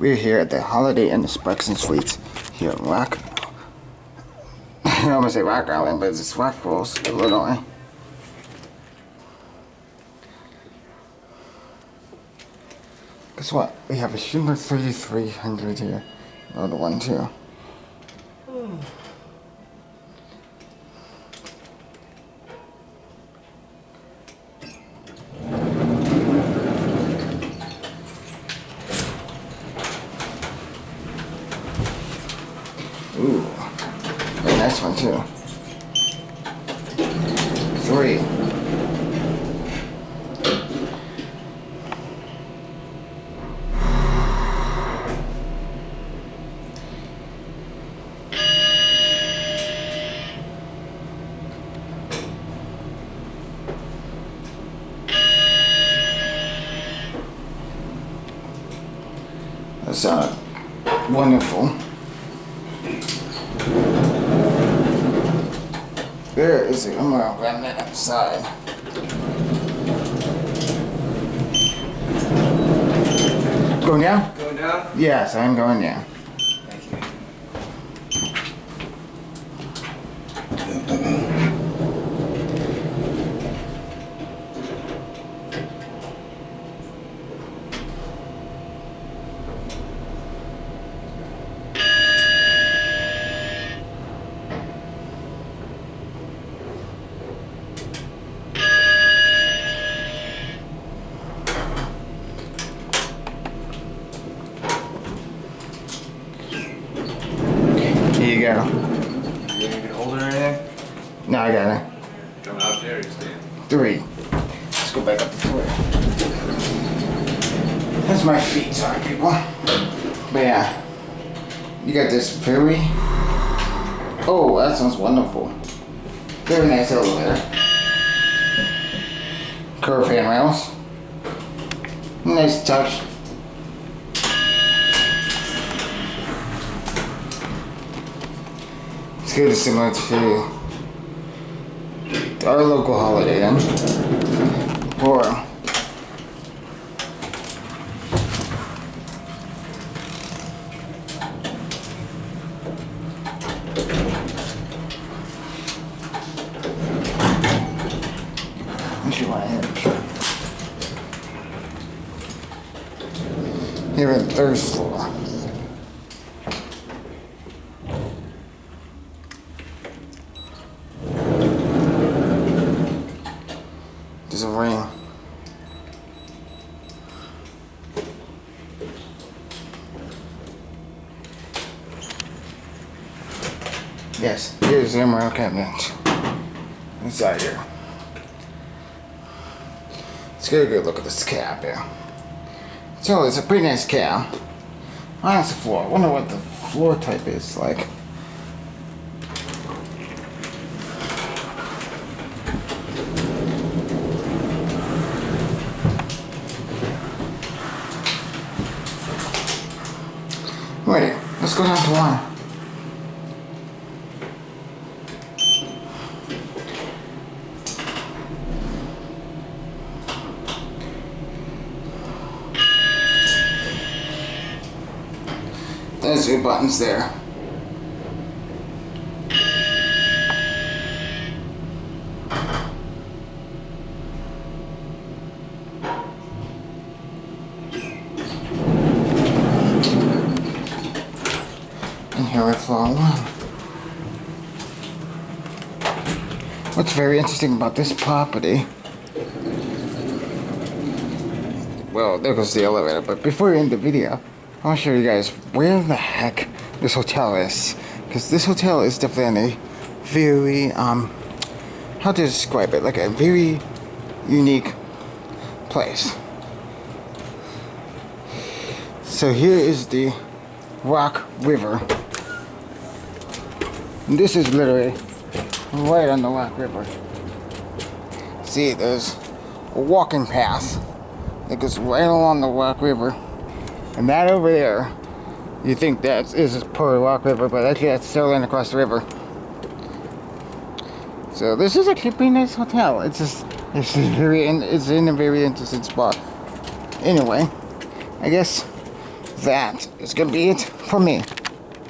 We're here at the Holiday Inn Express Suites here in Rock. I almost say Rock Island, but it's Rock Falls, Illinois. Guess what? We have a Schindler 3300 here. Another one too. Ooh, very nice one too. 3. That's wonderful. There is the MRL grab that outside. Going down? Going down? Yes, I'm going down. Thank you. Here you go. You need to hold it or anything? No, I got it. Coming out there, you staying? 3. Let's go back up the 3. That's my feet, sorry people. But yeah, you got this very, oh, that sounds wonderful. Very nice elevator. Curved handrails. Nice touch. It's good, similar to our local Holiday Inn. Or here in the 3rd floor. There's a ring. Yes, here's the MRL cabinet inside here. Let's get a good look at this cab here. So it's a pretty nice cab. On the floor. I wonder what the floor type is like. Wait, let's go down to 1. There's your buttons there. And here we're floor 1. What's very interesting about this property, well, there goes the elevator, but before we end the video, I want to show you guys where the heck this hotel is. Because this hotel is definitely a very, how to describe it, like a very unique place. So here is the Rock River. And this is literally right on the Rock River. See, there's a walking path that goes right along the Rock River. And that over there, you think that is per Rock River, but actually that's Sterling across the river. So this is actually a pretty nice hotel. It's in a very interesting spot. Anyway, I guess that is gonna be it for me.